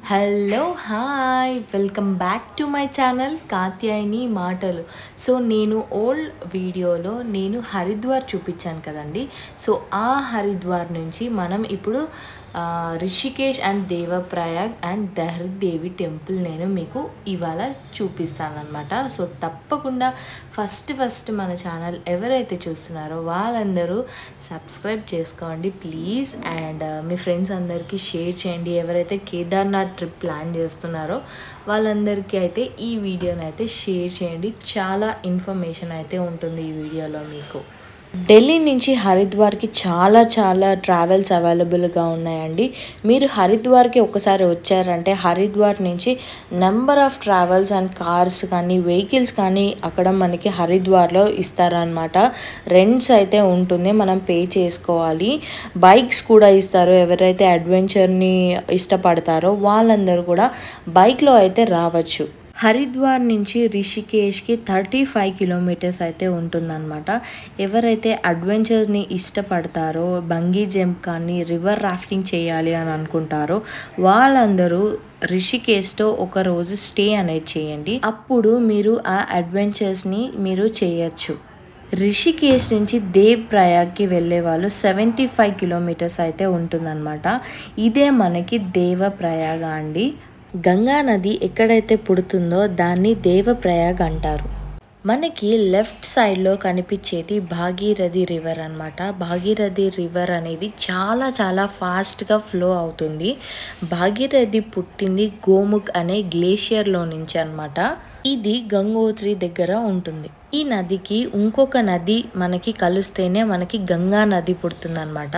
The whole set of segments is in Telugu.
Hello hi welcome back to my channel Katyayani మాటలు. సో నేను ఓల్డ్ వీడియోలో నేను హరిద్వార్ చూపించాను కదండి. సో ఆ హరిద్వార్ నుంచి మనం ఇప్పుడు Rishikesh and Devprayag and Dhari Devi temple నేను మీకు ఇవాళ చూపిస్తాను అనమాట. సో తప్పకుండా ఫస్ట్ మన ఛానల్ ఎవరైతే చూస్తున్నారో వాళ్ళందరూ సబ్స్క్రైబ్ చేసుకోండి ప్లీజ్. అండ్ మీ ఫ్రెండ్స్ అందరికీ షేర్ చేయండి. ఎవరైతే కేదార్నాథ్ ట్రిప్ ప్లాన్ చేస్తున్నారో వాళ్ళందరికీ అయితే ఈ వీడియోని అయితే షేర్ చేయండి. చాలా ఇన్ఫర్మేషన్ అయితే ఉంటుంది ఈ వీడియోలో మీకు. ఢిల్లీ నుంచి హరిద్వార్కి చాలా ట్రావెల్స్ అవైలబుల్గా ఉన్నాయండి. మీరు హరిద్వార్కి ఒకసారి వచ్చారంటే హరిద్వార్ నుంచి number of travels and cars కానీ వెహికల్స్ కానీ అక్కడ మనకి హరిద్వార్లో ఇస్తారనమాట. రెంట్స్ అయితే ఉంటుంది, మనం పే చేసుకోవాలి. బైక్స్ కూడా ఇస్తారు. ఎవరైతే అడ్వెంచర్ని ఇష్టపడతారో వాళ్ళందరూ కూడా బైక్లో అయితే రావచ్చు. హరిద్వార్ నుంచి రిషికేష్కి 35 కిలోమీటర్స్ అయితే ఉంటుందన్నమాట. ఎవరైతే అడ్వెంచర్ని ఇష్టపడతారో బంగీ జంప్ కానీ రివర్ రాఫ్టింగ్ చేయాలి అని అనుకుంటారో వాళ్ళందరూ రిషికేష్లో ఒక రోజు స్టే అనేది చేయండి. అప్పుడు మీరు ఆ అడ్వెంచర్స్ని మీరు చేయొచ్చు. రిషికేష్ నుంచి దేవ్ ప్రయాగ్కి వెళ్ళే వాళ్ళు 75 కిలోమీటర్స్ అయితే ఉంటుందన్నమాట. ఇదే మనకి దేవప్రయాగ అండి. గంగా నది ఎక్కడైతే పుడుతుందో దాన్ని దేవప్రయాగ్ అంటారు. మనకి లెఫ్ట్ సైడ్లో కనిపించేది భాగీరథి రివర్ అనమాట. భాగీరథి రివర్ అనేది చాలా ఫాస్ట్గా ఫ్లో అవుతుంది. భాగీరథి పుట్టింది గోముఖ్ అనే గ్లేషియర్లో నుంచి అనమాట. ఇది గంగోత్రి దగ్గర ఉంటుంది. ఈ నదికి ఇంకొక నది మనకి కలిస్తేనే మనకి గంగా నది పుడుతుంది అనమాట.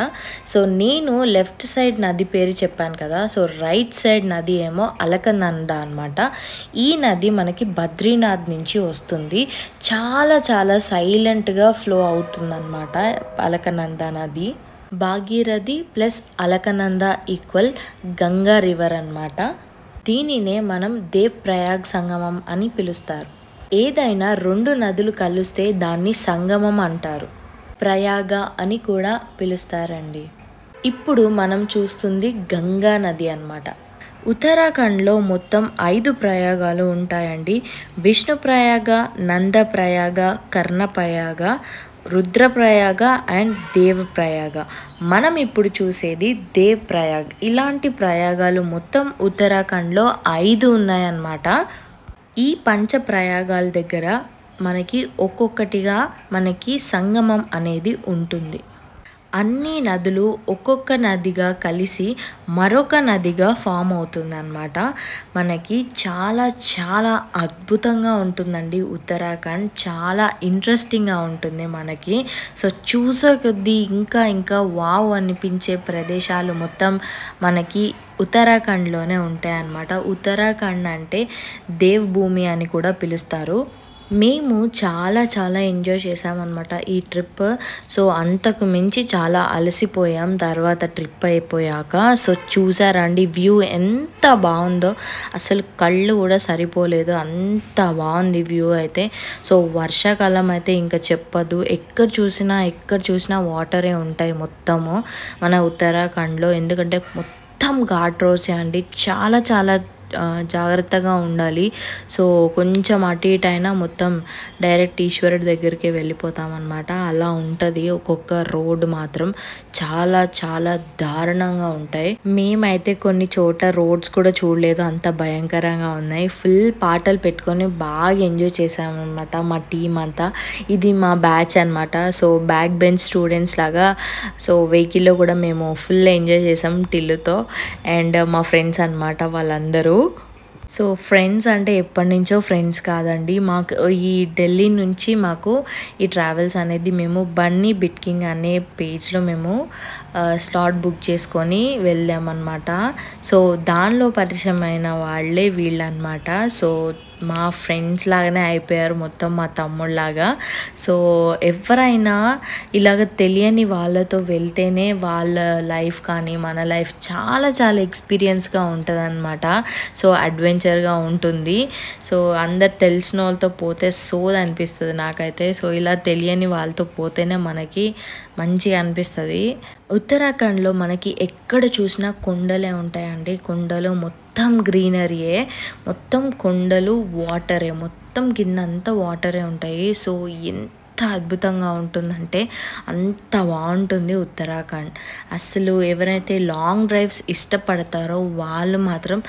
సో నేను లెఫ్ట్ సైడ్ నది పేరు చెప్పాను కదా. సో రైట్ సైడ్ నది ఏమో అలకనంద అనమాట. ఈ నది మనకి బద్రీనాథ్ నుంచి వస్తుంది. చాలా సైలెంట్గా ఫ్లో అవుతుంది అనమాట అలకనంద నది. Bhagirathi plus Alaknanda equal Ganga river అనమాట. దీనినే మనం దేవ్ ప్రయాగ్ సంగమం అని పిలుస్తారు. ఏదైనా రెండు నదులు కలిస్తే దాన్ని సంగమం అంటారు. ప్రయాగ అని కూడా పిలుస్తారండి. ఇప్పుడు మనం చూస్తుంది గంగా నది అన్నమాట. ఉత్తరాఖండ్లో మొత్తం 5 ప్రయాగాలు ఉంటాయండి. విష్ణు ప్రయాగ, నంద ప్రయాగ, కర్ణ ప్రయాగ, రుద్రప్రయాగ అండ్ దేవప్రయాగ. మనం ఇప్పుడు చూసేది దేవ్ ప్రయాగ్. ఇలాంటి ప్రయాగాలు మొత్తం ఉత్తరాఖండ్లో 5 ఉన్నాయన్నమాట. ఈ పంచ ప్రయాగాల దగ్గర మనకి ఒక్కొక్కటిగా మనకి సంగమం అనేది ఉంటుంది. అన్ని నదులు ఒక్కొక్క నదిగా కలిసి మరొక నదిగా ఫామ్ అవుతుంది అన్నమాట. మనకి చాలా అద్భుతంగా ఉంటుందండి ఉత్తరాఖండ్. చాలా ఇంట్రెస్టింగ్గా ఉంటుంది మనకి. సో చూసే కొద్దీ ఇంకా వావ్ అనిపించే ప్రదేశాలు మొత్తం మనకి ఉత్తరాఖండ్లోనే ఉంటాయి అన్నమాట. ఉత్తరాఖండ్ అంటే దేవ్ భూమి అని కూడా పిలుస్తారు. మేము చాలా ఎంజాయ్ చేసామన్నమాట ఈ ట్రిప్. సో అంతకు మించి చాలా అలసిపోయాం తర్వాత ట్రిప్ అయిపోయాక. సో చూసారండి వ్యూ ఎంత బాగుందో, అసలు కళ్ళు కూడా సరిపోలేదు, అంత బాగుంది వ్యూ అయితే. సో వర్షాకాలం అయితే ఇంకా చెప్పదు. ఎక్కడ చూసినా వాటరే ఉంటాయి మొత్తము మన ఉత్తరాఖండ్లో. ఎందుకంటే మొత్తం ఘాట్ రోడ్సే అండి. చాలా జాగ్రత్తగా ఉండాలి. సో కొంచెం అటు ఇటు అయినా మొత్తం డైరెక్ట్ ఈశ్వరుడి దగ్గరికి వెళ్ళిపోతామన్నమాట. అలా ఉంటుంది ఒక్కొక్క రోడ్ మాత్రం. చాలా దారుణంగా ఉంటాయి. మేమైతే కొన్ని చోట రోడ్స్ కూడా చూడలేదు, అంత భయంకరంగా ఉన్నాయి. ఫుల్ పాటలు పెట్టుకొని బాగా ఎంజాయ్ చేసామన్నమాట మా టీం అంతా. ఇది మా బ్యాచ్ అనమాట. సో బ్యాక్ బెంచ్ స్టూడెంట్స్ లాగా. సో వెహికల్లో కూడా మేము ఫుల్ ఎంజాయ్ చేసాం టిల్లుతో. అండ్ మా ఫ్రెండ్స్ అనమాట వాళ్ళందరూ. సో ఫ్రెండ్స్ అంటే ఎప్పటి నుంచో ఫ్రెండ్స్ కాదండి. మాకు ఈ ఢిల్లీ నుంచి మాకు ఈ ట్రావెల్స్ అనేది మేము బన్నీ బిట్కింగ్ అనే పేజ్లో మేము స్లాట్ బుక్ చేసుకొని వెళ్ళామన్నమాట. సో దానిలో పరిచయమైన వాళ్ళే వీళ్ళనమాట. సో మా ఫ్రెండ్స్ లాగానే అయిపోయారు మొత్తం, మా తమ్ముళ్ళలాగా. సో ఎవరైనా ఇలాగ తెలియని వాళ్ళతో వెళ్తేనే వాళ్ళ లైఫ్ కానీ మన లైఫ్ చాలా ఎక్స్పీరియన్స్గా ఉంటుంది అనమాట. సో అడ్వెంచర్గా ఉంటుంది. సో అందరు తెలిసిన వాళ్ళతో పోతే సోది అనిపిస్తుంది నాకైతే. సో ఇలా తెలియని వాళ్ళతో పోతేనే మనకి మంచిగా అనిపిస్తుంది. ఉత్తరాఖండ్లో మనకి ఎక్కడ చూసినా కొండలే ఉంటాయండి. కొండలు మొత్తం మొత్తం గ్రీనరీయే, మొత్తం కొండలు, వాటరే, మొత్తం కింద అంతా వాటరే ఉంటాయి. సో ఎంత అద్భుతంగా ఉంటుందంటే అంత బాగుంటుంది ఉత్తరాఖండ్. అసలు ఎవరైతే లాంగ్ డ్రైవ్స్ ఇష్టపడతారో వాళ్ళు మాత్రం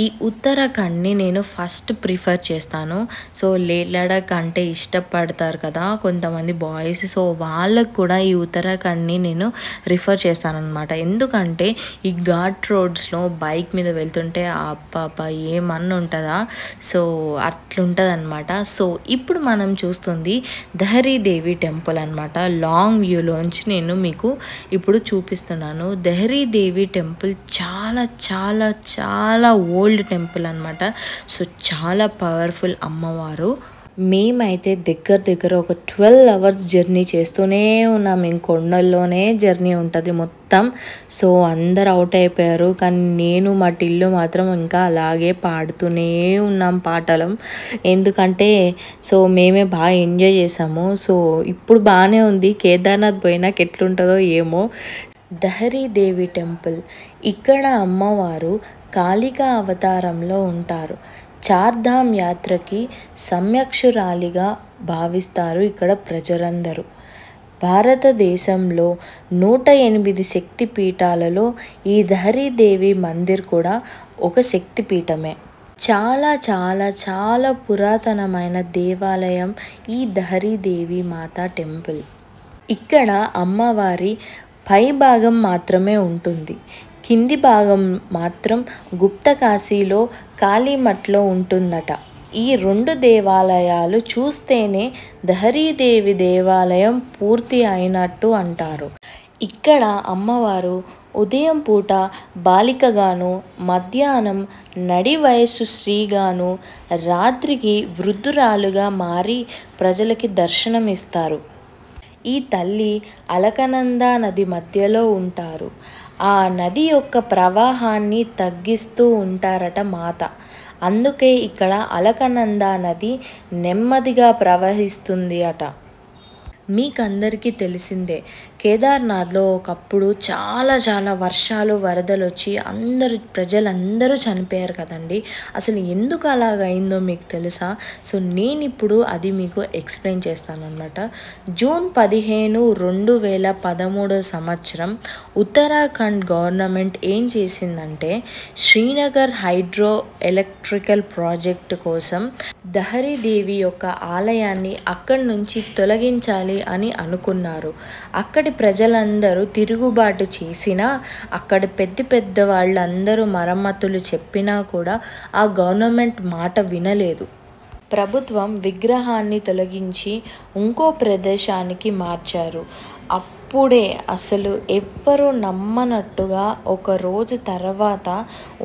ఈ ఉత్తరాఖండ్ని నేను ఫస్ట్ ప్రిఫర్ చేస్తాను. సో లే లడాక్ అంటే ఇష్టపడతారు కదా కొంతమంది బాయ్స్, సో వాళ్ళకు కూడా ఈ ఉత్తరాఖండ్ని నేను రిఫర్ చేస్తానన్నమాట. ఎందుకంటే ఈ ఘాట్ రోడ్స్లో బైక్ మీద వెళ్తుంటే అబ్బా ఏమన్నా ఉంటుందా, సో అట్లుంటుంది అనమాట. సో ఇప్పుడు మనం చూస్తుంది దహరీ దేవి టెంపుల్ అనమాట. లాంగ్ వ్యూలోంచి నేను మీకు ఇప్పుడు చూపిస్తున్నాను. దహరీ దేవి టెంపుల్ చాలా చాలా చాలా ఓల్డ్ టెంపుల్ అనమాట. సో చాలా పవర్ఫుల్ అమ్మవారు. మేమైతే దగ్గర ఒక 12 hours జర్నీ చేస్తూనే ఉన్నాం. ఇంక కొండల్లోనే జర్నీ ఉంటుంది మొత్తం. సో అందరు అవుట్ అయిపోయారు, కానీ నేను మా టిల్లు మాత్రం ఇంకా అలాగే పాడుతూనే ఉన్నాం పాటలు. ఎందుకంటే సో మేమే బాగా ఎంజాయ్ చేసాము. సో ఇప్పుడు బాగానే ఉంది. కేదార్నాథ్ పోయినాక ఎట్లుంటుందో ఏమో. దహరీ దేవి టెంపుల్, ఇక్కడ అమ్మవారు కాళికా అవతారంలో ఉంటారు. చార్ధామ్ యాత్రకి సమ్యక్షురాలిగా భావిస్తారు ఇక్కడ ప్రజలందరూ. భారతదేశంలో 108 శక్తి పీఠాలలో ఈ దహరీదేవి మందిర్ కూడా ఒక శక్తి పీఠమే. చాలా చాలా చాలా పురాతనమైన దేవాలయం ఈ దహరీదేవి మాతా టెంపుల్. ఇక్కడ అమ్మవారి పై భాగం మాత్రమే ఉంటుంది, కింది భాగం మాత్రం గుప్తకాశీలో కాళీమఠ్లో ఉంటుందట. ఈ 2 దేవాలయాలు చూస్తేనే దహరీదేవి దేవాలయం పూర్తి అయినట్టు అంటారు. ఇక్కడ అమ్మవారు ఉదయం పూట బాలికగాను, మధ్యాహ్నం నడి వయస్సు స్త్రీగాను, రాత్రికి వృద్ధురాలుగా మారి ప్రజలకి దర్శనమిస్తారు. ఈ తల్లి అలకనందా నది మధ్యలో ఉంటారు. ఆ నది యొక్క ప్రవాహాన్ని తగ్గిస్తూ ఉంటారట మాత. అందుకే ఇక్కడ అలకనందా నది నెమ్మదిగా ప్రవహిస్తుంది అట. మీకందరికీ తెలిసిందే, కేదార్నాథ్లో ఒకప్పుడు చాలా చాలా వర్షాలు వరదలు వచ్చి ప్రజలందరూ చనిపోయారు కదండి. అసలు ఎందుకు అలాగైందో మీకు తెలుసా? సో నేను ఇప్పుడు అది మీకు ఎక్స్ప్లెయిన్ చేస్తాను అనమాట. జూన్ 15, 2013 సంవత్సరం ఉత్తరాఖండ్ గవర్నమెంట్ ఏం చేసిందంటే శ్రీనగర్ హైడ్రో ఎలక్ట్రికల్ ప్రాజెక్టు కోసం దహరీదేవి యొక్క ఆలయాన్ని అక్కడి నుంచి తొలగించాలి అని అనుకున్నారు. అక్కడి ప్రజలందరూ తిరుగుబాటు చేసినా, అక్కడ పెద్ద వాళ్ళందరూ మరమ్మతులు చెప్పినా కూడా ఆ గవర్నమెంట్ మాట వినలేదు. ప్రభుత్వం విగ్రహాన్ని తొలగించి ఇంకో ప్రదేశానికి మార్చారు. అప్పుడే అసలు ఎవ్వరూ నమ్మనట్టుగా ఒక రోజు తర్వాత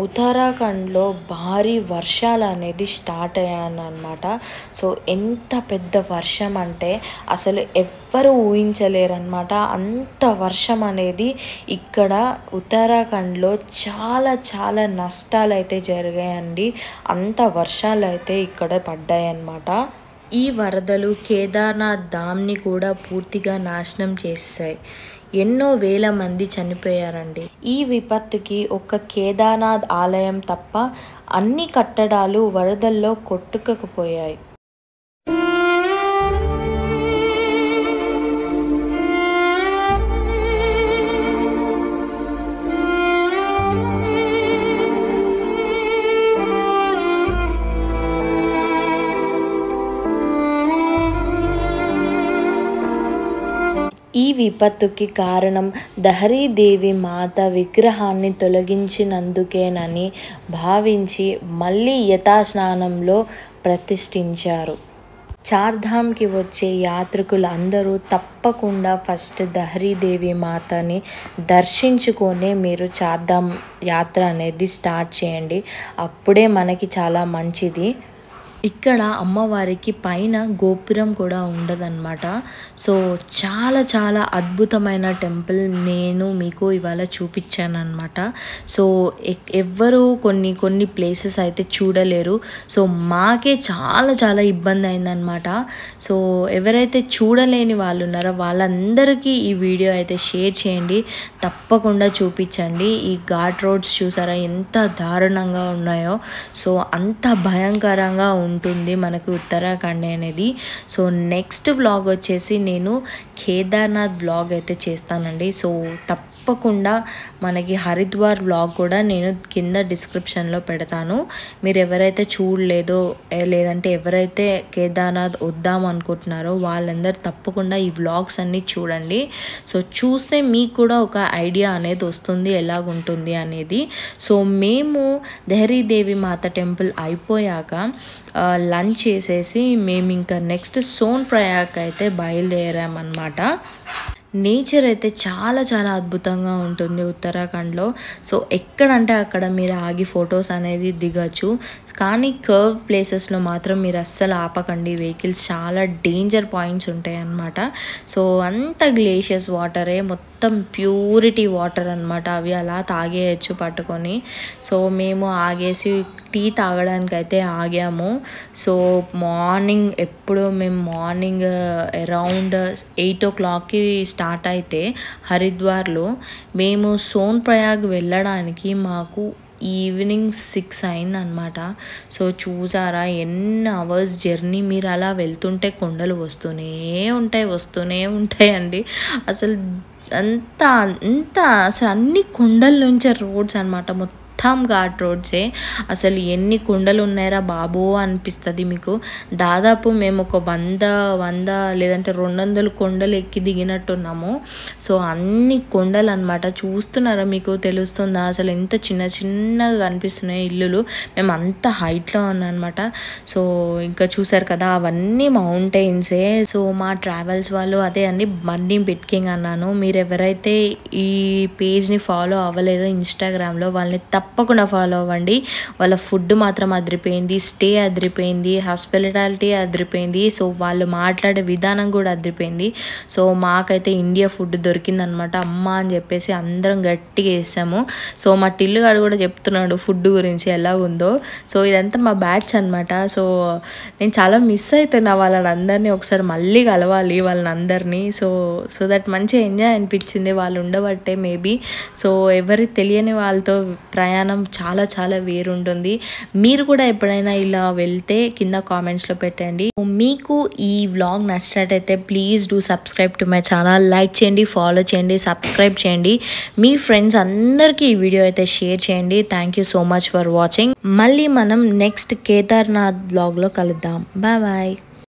ఉత్తరాఖండ్లో భారీ వర్షాలు అనేది స్టార్ట్ అయ్యాయన్నమాట. సో ఎంత పెద్ద వర్షం అంటే అసలు ఎవ్వరూ ఊహించలేరన్నమాట. అంత వర్షం అనేది ఇక్కడ ఉత్తరాఖండ్లో చాలా చాలా నష్టాలు అయితే జరిగాయండి. అంత వర్షాలు అయితే ఇక్కడ పడ్డాయన్నమాట. ఈ వరదలు కేదార్నాథ్ ధామ్ని కూడా పూర్తిగా నాశనం చేశాయి. ఎన్నో వేల మంది చనిపోయారండి. ఈ విపత్తుకి ఒక్క కేదార్నాథ్ ఆలయం తప్ప అన్ని కట్టడాలు వరదల్లో కొట్టుకుపోయాయి. ఈ విపత్తుకి కారణం దహరీదేవి మాత విగ్రహాన్ని తొలగించినందుకేనని భావించి మళ్ళీ యథాస్నానంలో ప్రతిష్ఠించారు. చార్ధామ్కి వచ్చే యాత్రికులు అందరూ తప్పకుండా ఫస్ట్ దహరీదేవి మాతని దర్శించుకొని మీరు చార్ధామ్ యాత్ర అనేది స్టార్ట్ చేయండి. అప్పుడే మనకి చాలా మంచిది. ఇక్కడ అమ్మవారికి పైన గోపురం కూడా ఉండదన్నమాట. సో చాలా చాలా అద్భుతమైన టెంపుల్ నేను మీకు ఇవాళ చూపించాను అనమాట. సో ఎవ్వరు కొన్ని ప్లేసెస్ అయితే చూడలేరు. సో మాకే చాలా చాలా ఇబ్బంది అయిందనమాట. సో ఎవరైతే చూడలేని వాళ్ళు ఉన్నారో వాళ్ళందరికీ ఈ వీడియో అయితే షేర్ చేయండి, తప్పకుండా చూపించండి. ఈ ఘాట్ రోడ్స్ చూసారా ఎంత దారుణంగా ఉన్నాయో. సో అంత భయంకరంగా ఉంటుంది మనకు ఉత్తరాఖండ్ అనేది. సో నెక్స్ట్ వ్లాగ్ వచ్చేసి నేను కేదార్నాథ్ వ్లాగ్ అయితే చేస్తానండి. సో తప్పకుండా మనకి హరిద్వార్ వ్లాగ్ కూడా నేను కింద డిస్క్రిప్షన్లో పెడతాను. మీరు ఎవరైతే చూడలేదో లేదంటే ఎవరైతే కేదార్నాథ్ వద్దాం అనుకుంటున్నారో వాళ్ళందరూ తప్పకుండా ఈ వ్లాగ్స్ అన్నీ చూడండి. సో చూస్తే మీకు కూడా ఒక ఐడియా అనేది వస్తుంది ఎలాగుంటుంది అనేది. సో మేము దహరీదేవి మాత టెంపుల్ అయిపోయాక లంచ్ చేసేసి మేము ఇంకా నెక్స్ట్ సోన్ ప్రయాగ్ అయితే బయలుదేరామన్నమాట. నేచర్ అయితే చాలా చాలా అద్భుతంగా ఉంటుంది ఉత్తరాఖండ్లో. సో ఎక్కడంటే అక్కడ మీరు ఆగి ఫొటోస్ అనేది దిగచ్చు. కానీ కర్వ్ ప్లేసెస్లో మాత్రం మీరు అస్సలు ఆపకండి, వెహికల్స్ చాలా డేంజర్ పాయింట్స్ ఉంటాయి అన్నమాట. సో అంత గ్లేషియస్ వాటరే, మొత్తం ప్యూరిటీ వాటర్ అనమాట. అవి అలా తాగేయచ్చు పట్టుకొని. సో మేము ఆగేసి టీ తాగడానికి అయితే ఆగాము. సో మార్నింగ్ మేము మార్నింగ్ అరౌండ్ 8 o'clockకి స్టార్ట్ అయితే హరిద్వార్లో మేము సోన్ ప్రయాగ్ వెళ్ళడానికి మాకు ఈవినింగ్ 6 అయిందనమాట. సో చూసారా ఎన్ని అవర్స్ జర్నీ. మీరు అలా వెళ్తుంటే కొండలు వస్తూనే ఉంటాయి అండి. అసలు అసలు అన్ని కొండల నుంచే రోడ్స్ అనమాట, మొత్తం ఘాట్ రోడ్సే. అసలు ఎన్ని కొండలు ఉన్నాయరా బాబో అనిపిస్తుంది మీకు. దాదాపు మేము ఒక 100 లేదంటే 200 కొండలు ఎక్కి దిగినట్టున్నాము. సో అన్ని కొండలు అనమాట. చూస్తున్నారా, మీకు తెలుస్తుందా అసలు ఎంత చిన్నగా కనిపిస్తున్నాయి ఇల్లులు. మేము అంత హైట్లో ఉన్నామన్నమాట. సో ఇంకా చూసారు కదా అవన్నీ మౌంటైన్సే. సో మా ట్రావెల్స్ వాళ్ళు అదే అండి బండి బిట్కింగ్ అన్నాను. మీరు ఎవరైతే ఈ పేజ్ని ఫాలో అవ్వలేదో ఇన్స్టాగ్రామ్లో వాళ్ళని తప్పకుండా ఫాలో అవ్వండి. వాళ్ళ ఫుడ్ మాత్రం అదిరిపోయింది, స్టే అదిరిపోయింది, హాస్పిటాలిటీ అదిరిపోయింది. సో వాళ్ళు మాట్లాడే విధానం కూడా అదిరిపోయింది. సో మాకైతే ఇండియా ఫుడ్ దొరికిందనమాట. అమ్మ అని చెప్పేసి అందరం గట్టిగా వేసాము. సో మా టిల్లుగాడు కూడా చెప్తున్నాడు ఫుడ్ గురించి ఎలా ఉందో. సో ఇదంతా మా బ్యాచ్ అనమాట. సో నేను చాలా మిస్ అవుతున్నా వాళ్ళందరినీ. ఒకసారి మళ్ళీ కలవాలి వాళ్ళందరినీ. సో దట్ మంచిగా ఎంజాయ్ అనిపించింది వాళ్ళు ఉండబట్టే మేబీ. సో ఎవరికి తెలియని వాళ్ళతో ప్రయాణం చాలా చాలా వేరుంటుంది. మీరు కూడా ఎప్పుడైనా ఇలా వెళ్తే కింద కామెంట్స్లో పెట్టండి. మీకు ఈ వ్లాగ్ నచ్చినట్టయితే please do subscribe to my channel. Like చేయండి, ఫాలో చేయండి, సబ్స్క్రైబ్ చేయండి. మీ ఫ్రెండ్స్ అందరికీ ఈ వీడియో అయితే షేర్ చేయండి. Thank you so much for watching. మళ్ళీ మనం నెక్స్ట్ కేదార్నాథ్ వ్లాగ్లో కలుద్దాం. Bye bye.